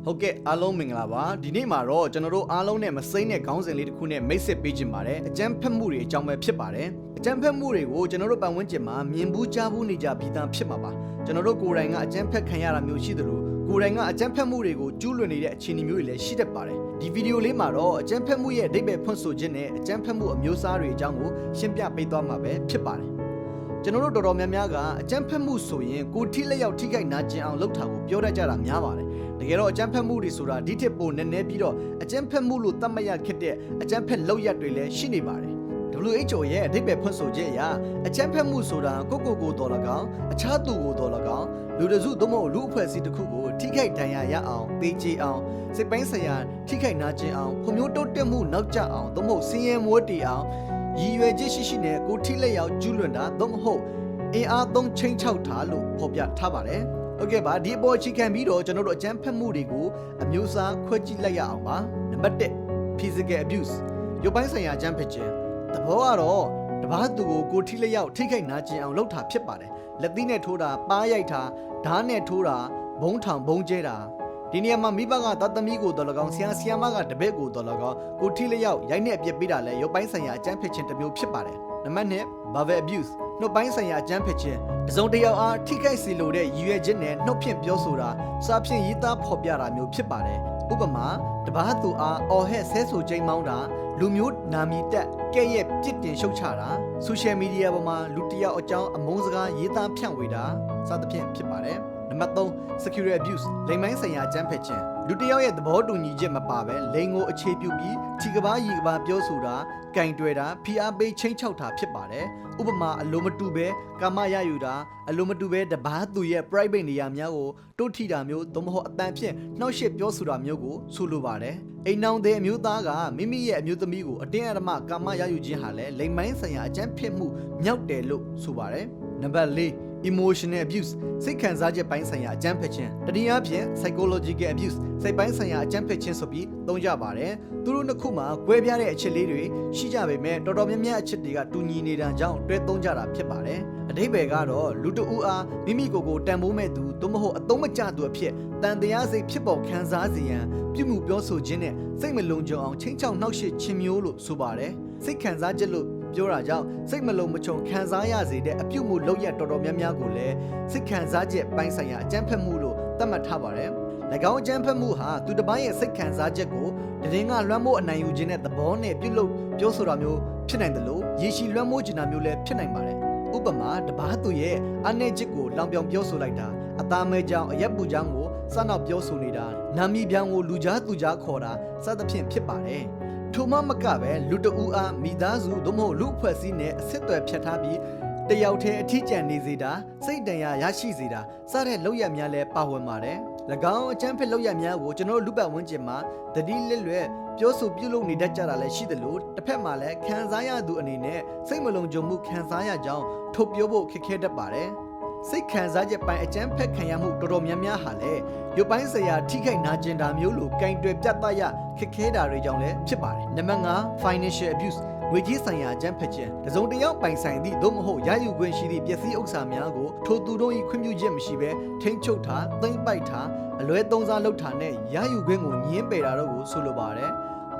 ဟုတ်ကဲ့အားလုံးမင်္ဂလာပါဒီနေ့မှာတော့ကျွန်တော်တို့အားလုံးနဲ့မစိမ့်တဲ့ခေါင်းစဉ်လေးတစ်ခုနဲ့မိတ်ဆက်ပေးခြင်းပါတယ်အကြမ်းဖက်မှုတွေအကြောင်းပဲဖြစ်ပါတယ်အကြမ်းဖက်မှုတွေကိုကျွန်တော်တို့ပတ်ဝန်းကျင်မှာမြင်ဘူးကြားဘူးနေကြပြီးသားဖြစ်မှာပါကျွန်တော်တို့ကိုယ်တိုင်ကအကြမ်းဖက်ခံရတာမျိုးရှိသလိုကိုယ်တိုင်ကအကြမ်းဖက်မှုတွေကိုကျူးလွန်နေတဲ့အခြေအနေမျိုးတွေလည်းရှိတတ်ပါတယ်ဒီဗီဒီယိုလေးမှာတော့အကြမ်းဖက်မှုရဲ့အဓိပ္ပာယ်ဖွင့်ဆိုခြင်းနဲ့အကြမ်းဖက်မှုအမျိုးအစားတွေအကြောင်းကိုရှင်းပြပေးသွားမှာပဲဖြစ်ပါတယ်ကျွန်တော်တို့တော်တော်များများကအကြမ်းဖက်မှုဆိုရင်ကိုယ်ထိလက်ရောက်ထိခိုက်နာကျင်အောင်လုပ်တာကိုပြောတတ်ကြတာများပါတယ်တကယ်တော့အကြမ်းဖက်မှုတွေဆိုတာဒီထက်ပိုနည်းနည်းပြီးတော့အကြမ်းဖက်မှုလို့သတ်မှတ်ရခက်တဲ့အကြမ်းဖက်လုပ်ရပ်တွေလည်းရှိနေပါတယ် WHO ရဲ့အဓိပ္ပာယ်ဖွင့်ဆိုချက်အရအကြမ်းဖက်မှုဆိုတာကိုတော်၎င်းအခြားသူကိုတော်၎င်းလူတစုသို့မဟုတ်လူအဖွဲ့အစည်းတစ်ခုကိုထိခိုက်ဒဏ်ရာရအောင်သေကြေအောင်စိတ်ပိုင်းဆိုင်ရာထိခိုက်နာကျင်အောင်ဖွံ့ဖြိုးတိုးတက်မှုနောက်ကျအောင်သို့မဟုတ်ဆင်းရဲမွဲတေအောင်ရည်ရွယ်ချက်ရှိနဲ့ကိုထိလက်ရောက်ကျူးလွန်တာသို့မဟုတ်အင်အားသုံးချိန်ချောက်တာလို့ဖော်ပြထားပါတယ်โอเคပါဒီအပေါ်အခြေခံပြီးတော့ကျွန်တော်တို့အကြမ်းဖက်မှုတွေကိုအမျိုးအစားခွဲခြားလိုက်ရအောင်ပါနံပါတ်1 physical abuse ရုပ်ပိုင်းဆိုင်ရာအကြမ်းဖက်ခြင်းသဘောကတော့တပားသူကိုထိလက်ရောက်ထိခိုက်နာကျင်အောင်လုပ်တာဖြစ်ပါတယ်လက်သီးနဲ့ထိုးတာပါးရိုက်တာဓာတ်နဲ့ထိုးတာဘုံထောင်ဘုံကျဲတာဒီနေရာမှာမိဘကသားသမီးကိုတော်၎င်းဆရာမကတပည့်ကိုတော်၎င်းကိုထိလက်ရောက်ရိုက်နဲ့အပြစ်ပေးတာလဲရုပ်ပိုင်းဆိုင်ရာအကြမ်းဖက်ခြင်းတစ်မျိုးဖြစ်ပါတယ်နံပါတ်2 verbal abuse နှုတ်ပိုင်းဆိုင်ရာအကြမ်းဖက်ခြင်းတစုံတစ်ယောက်အားထိခိုက်စေလိုတဲ့ရည်ရွယ်ချက်နဲ့နှုတ်ဖြင့်ပြောဆိုတာစာဖြင့်ရေးသားဖော်ပြတာမျိုးဖြစ်ပါတယ်ဥပမာတပားသူအားအော်ဟဲ့ဆဲဆိုချိန်မောင်းတာလူမျိုးနာမည်တက်ကဲ့ရဲ့ပြစ်တင်ရှုတ်ချတာဆိုရှယ်မီဒီယာပေါ်မှာလူတစ်ယောက်အကြောင်းအမုန်းစကားရေးသားဖြန့်ဝေတာစသဖြင့်ဖြစ်ပါတယ်နံပါတ်3 sexual abuse လိင်ပိုင်းဆိုင်ရာအကြမ်းဖက်ခြင်းလူတစ်ယောက်ရဲ့သဘောတူညီချက်မပါဘဲလိင်ကိုအခြေပြုပြီးထီကဘာရီကဘာပြောဆိုတာကင်တွယ်တာဖိအားပေးချိန်ချောက်တာဖြစ်ပါတယ်ဥပမာအလိုမတူပဲကာမရယူတာအလိုမတူပဲတပားသူရဲ့ private နေရာများကိုတိုးထိတာမျိုးသို့မဟုတ်အတန်ဖြင့်နှောက်ယှက်ပြောဆိုတာမျိုးကိုဆိုလိုပါတယ်အိမ်နောင်တဲ့အမျိုးသားကမိမိရဲ့အမျိုးသမီးကိုအတင်းအဓမ္မကာမရယူခြင်းဟာလည်းလိင်ပိုင်းဆိုင်ရာအကြမ်းဖက်မှုမြောက်တယ်လို့ဆိုပါတယ်နံပါတ်4 emotional abuse စိတ်ခံစားချက်ပိုင်းဆိုင်ရာအကြမ်းဖက်ခြင်းတနည်းအားဖြင့် psychological abuse စိတ်ပိုင်းဆိုင်ရာအကြမ်းဖက်ခြင်းဆိုပြီးသုံးကြပါတယ်သူတို့နှစ်ခုမှာကွဲပြားတဲ့အချက်လေးတွေရှိကြပေမဲ့တော်တော်များများအချက်တွေကတူညီနေတာကြောင့်တွဲသုံးကြတာဖြစ်ပါတယ်အဓိပ္ပာယ်ကတော့လူတဦးအားမိမိကိုယ်ကိုတန်ဖိုးမဲ့သူသို့မဟုတ်အသုံးမကျသူအဖြစ်တန်တရားစိတ်ဖြစ်ပေါ်ခံစားစေရန်ပြုမှုပြောဆိုခြင်းနဲ့စိတ်မလုံခြုံအောင်ချိန်ချောက်နှောက်ယှက်ခြင်းမျိုးလို့ဆိုပါတယ်စိတ်ခံစားချက်လို့ပြောတာကြောင့်စိတ်မလုံမခြုံခံစားရစေတဲ့အပြုမှုလုပ်ရတော်တော်များများကိုလည်းစိတ်ခံစားချက်ပိုင်းဆိုင်ရာအကြမ်းဖက်မှုလို့သတ်မှတ်ထားပါတယ်။၎င်းအကြမ်းဖက်မှုဟာသူတစ်ပိုင်းရဲ့စိတ်ခံစားချက်ကိုတည်ငါလွှမ်းမိုးအနိုင်ယူခြင်းနဲ့သဘောနဲ့ပြုလုပ်ပြောဆိုတာမျိုးဖြစ်နိုင်တယ်လို့ရေရှည်လွှမ်းမိုးခြင်းမျိုးလည်းဖြစ်နိုင်ပါတယ်။ဥပမာတပားသူရဲ့အနေချက်ကိုလောင်ပြောင်ပြောဆိုလိုက်တာအသားမဲကြောင်အရက်ပူကြောင်ကိုစနောက်ပြောဆိုနေတာနာမည်ပြောင်ကိုလူကြားသူကြားခေါ်တာစသဖြင့်ဖြစ်ပါတယ်။ထိုမှမကပဲလူတဦးအားမိသားစုသို့မဟုတ်လူအဖွဲ့အစည်းနဲ့အဆက်အသွယ်ဖြတ်ထားပြီးတယောက်တည်းအထီးကျန်နေစေတာစိတ်တန်ရာရရှိစေတာစတဲ့လုပ်ရများလည်းပါဝင်ပါတယ်၎င်းအကြမ်းဖက်လုပ်ရများကိုကျွန်တော်လူပတ်ဝန်းကျင်မှာတတိလက်လွဲပြောဆိုပြုလုပ်နေတတ်ကြတာလည်းရှိသလိုတစ်ဖက်မှာလည်းခံစားရသူအနေနဲ့စိတ်မလုံခြုံမှုခံစားရကြောင်းထုတ်ပြောဖို့ခက်ခဲတတ်ပါတယ်စိတ်ခံစားချက်ပိုင်းအကြမ်းဖက်ခံရမှုတော်တော်များများဟာလည်းရုပ်ပိုင်းဆိုင်ရာထိခိုက်နာကျင်တာမျိုးလိုကင်တွယ်ပြတ်သားရခက်ခဲတာတွေကြောင့်လည်းဖြစ်ပါတယ်နံပါတ်5 financial abuse ငွေကြေးဆိုင်ရာအကြမ်းဖက်ခြင်းတစုံတစ်ယောက်ပိုင်ဆိုင်သည့်သို့မဟုတ်ရယူခွင့်ရှိသည့်ပစ္စည်းဥစ္စာများကိုထိုသူတို့၏ခွင့်ပြုချက်မရှိဘဲထိန်းချုပ်တာသိမ်းပိုက်တာအလွဲသုံးစားလုပ်တာနဲ့ရယူခွင့်ကိုညှင်းပယ်တာတို့ကိုဆိုလိုပါတယ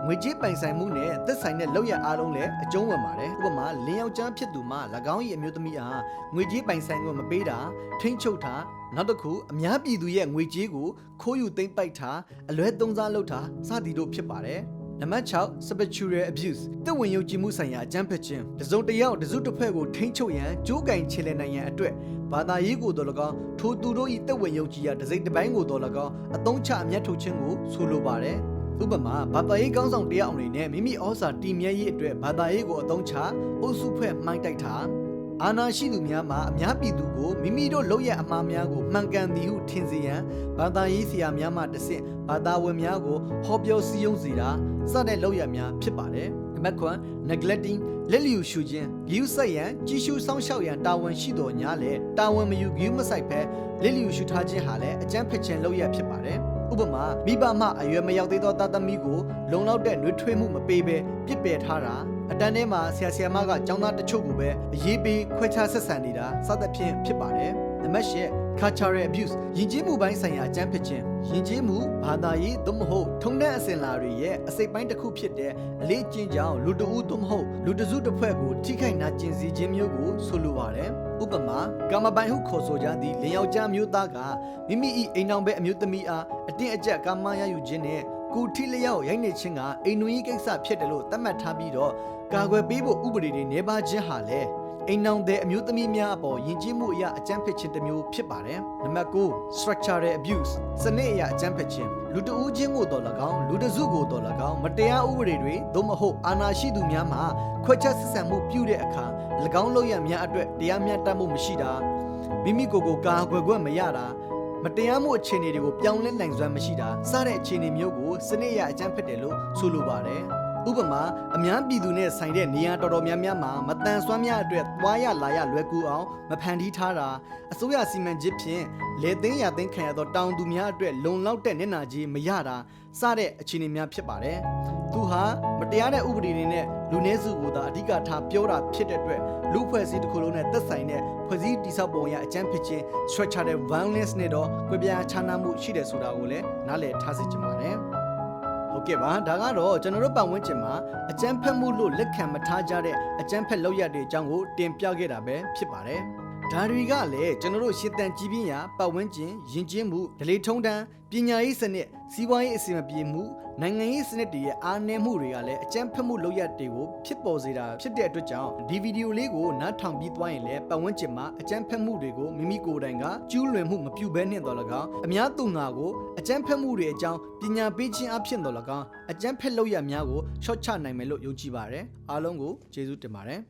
်ငွေကြေးပိုင်ဆိုင်မှုနဲ့သက်ဆိုင်တဲ့လုပ်ရအားလုံးလည်းအကျုံးဝင်ပါတယ်ဥပမာလင်းယောက်ျားဖြစ်သူမှ၎င်း၏အမျိုးသမီးအားငွေကြေးပိုင်ဆိုင်ခွင့်မပေးတာထိန်းချုပ်တာနောက်တစ်ခုအများပြည်သူရဲ့ငွေကြေးကိုခိုးယူသိမ်းပိုက်တာအလွဲသုံးစားလုပ်တာစသည်တို့ဖြစ်ပါတယ်နံပါတ်6 spiritual abuse တဝင်ယုံကြည်မှုဆိုင်ရာအကြမ်းဖက်ခြင်းတစုံတစ်ယောက်တစုတစ်ဖွဲ့ကိုထိန်းချုပ်ရန်ကြိုးကင်ခြေလှယ်နိုင်ရန်အတွက်ဘာသာရေးကိုတော်၎င်းထိုသူတို့၏တဝင်ယုံကြည်ရာတစ်စိတ်တစ်ပိုင်းကိုတော်၎င်းအသုံးချအမျက်ထုတ်ခြင်းကိုဆိုလိုပါတယ်ဥပမာဘာသာရေးကောင်းဆောင်တရားအနေနဲ့မိမိဩဇာတည်မြဲရေးအတွက်ဘာသာရေးကိုအသုံးချအုပ်စုဖွဲ့မှိုင်းတိုက်တာအာဏာရှိသူများမှာအများပြည်သူကိုမိမိတို့လုပ်ရအမှားများကိုမှန်ကန်သည်ဟုထင်စေရန်ဘာသာရေးဆရာများမှတဆင့်ဘာသာဝင်များကိုဟောပြောစည်းရုံးစေတာစတဲ့လုပ်ရများဖြစ်ပါတယ်နံပါတ်9 neglecting လက်လျူရှုခြင်းဂရုစိုက်ရန်ကြီးရှုစောင့်ရှောက်ရန်တာဝန်ရှိတော်ညာလေတာဝန်မယူဂရုမစိုက်ဘဲလက်လျူရှုထားခြင်းဟာလည်းအကြမ်းဖက်ခြင်းလုပ်ရဖြစ်ပါတယ်ဥပမာမိဘမှအရွယ်မရောက်သေးသောသားသမီးကိုလုံလောက်တဲ့နှွေးထွေးမှုမပေးဘဲပြစ်ပယ်ထားတာအတန်းထဲမှာဆရာမကကျောင်းသားတချို့ကိုပဲအရေးပေးခွဲခြားဆက်ဆံနေတာစသဖြင့်ဖြစ်ပါတယ်နံပါတ်10 cultural abuse ယဉ်ကျေးမှုပိုင်းဆိုင်ရာအကြမ်းဖက်ခြင်းယဉ်ကျေးမှုဘာသာရေးသို့မဟုတ်ထုံးတမ်းအစဉ်အလာတွေရဲ့အစိတ်ပိုင်းတစ်ခုဖြစ်တဲ့အလေးကျင့်ကြောင်းလူတဦးသို့မဟုတ်လူတစုတစ်ဖွဲ့ကိုထိခိုက်နာကျင်စေခြင်းမျိုးကိုဆိုလိုပါတယ်ဥပမာကာမပိုင်ဟုခေါ်ဆိုကြသည့်လင်ယောက်ျားမျိုးသားကမိမိ၏အိမ်တော်ဘဲအမျိုးသမီးအားအတင်းအကျပ်ကာမရယူခြင်းနဲ့ကိုထိလျောက်ရိုက်နေခြင်းကအိမ်နွေးကိစ္စဖြစ်တယ်လို့သတ်မှတ်ထားပြီးတော့ကာကွယ်ပေးဖို့ဥပဒေတွေနေပါခြင်းဟာလေအိမ်နောင်တဲ့အမျိုးသမီးများအပေါ်ယဉ်ကျေးမှုအရာအကြမ်းဖက်ခြင်းတစ်မျိုးဖြစ်ပါတယ်။နံပါတ်9 structural abuse စနစ်အရာအကြမ်းဖက်ခြင်းလူတဦးချင်းကိုတော်၎င်းလူတစုကိုတော်၎င်းမတရားဥပဒေတွေသို့မဟုတ်အာဏာရှိသူများမှခွဲခြားဆက်ဆံမှုပြုတဲ့အခါ၎င်းလုပ်ရများအတွက်တရားမျှတမှုမရှိတာမိမိကိုယ်ကိုကာကွယ်ခွင့်မရတာမတရားမှုအခြေအနေတွေကိုပြောင်းလဲနိုင်စွမ်းမရှိတာစတဲ့အခြေအနေမျိုးကိုစနစ်အရာအကြမ်းဖက်တယ်လို့ဆိုလိုပါတယ်။ဥပမာအများပြည်သူနဲ့ဆိုင်တဲ့နေရာတော်တော်များများမှာမတန်ဆွမ်းများအတွက်သွားရလာရလွယ်ကူအောင်မဖန်တီးထားတာအစိုးရစီမံချက်ဖြင့်လေသိန်းရသိန်းခံရသောတောင်သူများအတွက်လုံလောက်တဲ့မျက်နှာကြီးမရတာစတဲ့အခြေအနေများဖြစ်ပါတယ်။သူဟာမတရားတဲ့ဥပဒေတွေနဲ့လူနည်းစုကိုသာအဓိကထားပြောတာဖြစ်တဲ့အတွက်လူဖွဲ့စည်းတစ်ခုလုံးနဲ့သက်ဆိုင်တဲ့ဖွဲ့စည်းတိဆောက်ပုံရအကြမ်းဖက်ခြင်း structural violence နဲ့တော့ကြွယ်ပြားခြားနားမှုရှိတယ်ဆိုတာကိုလည်းနားလည်ထားစေချင်ပါတယ်။ဟုတ်ကဲ့ပါဒါကတော့ကျွန်တော်တို့ပတ်ဝန်းကျင်မှာအကြမ်းဖက်မှုလို့လက်ခံမထားကြတဲ့အကြမ်းဖက်လုပ်ရတဲ့အကြောင်းကိုတင်ပြခဲ့တာပဲဖြစ်ပါတယ်ဒါတွေကလည်းကျွန်တော်တို့ရှင်းတန်ကြည်ပြင်းရာပတ်ဝန်းကျင်ယဉ်ကျေးမှုဒလေထုံးတမ်းပညာရေးစနစ်စီးပွားရေးအစီအမံပြေမှုနိုင်ငံရေးစနစ်တွေရဲ့အားနည်းမှုတွေကလည်းအကြမ်းဖက်မှုလုပ်ရတွေကိုဖြစ်ပေါ်စေတာဖြစ်တဲ့အတွက်ကြောင့်ဒီဗီဒီယိုလေးကိုနားထောင်ပြီးသွားရင်လည်းပတ်ဝန်းကျင်မှာအကြမ်းဖက်မှုတွေကိုမိမိကိုယ်တိုင်ကကျူးလွန်မှုမပြုဘဲနဲ့တော့၎င်းအများသူငါကိုအကြမ်းဖက်မှုတွေအကြောင်းပညာပေးခြင်းအဖြစ်တော့၎င်းအကြမ်းဖက်လုပ်ရများကိုရှော့ချနိုင်မယ်လို့ယုံကြည်ပါတယ်အားလုံးကိုကျေးဇူးတင်ပါတယ်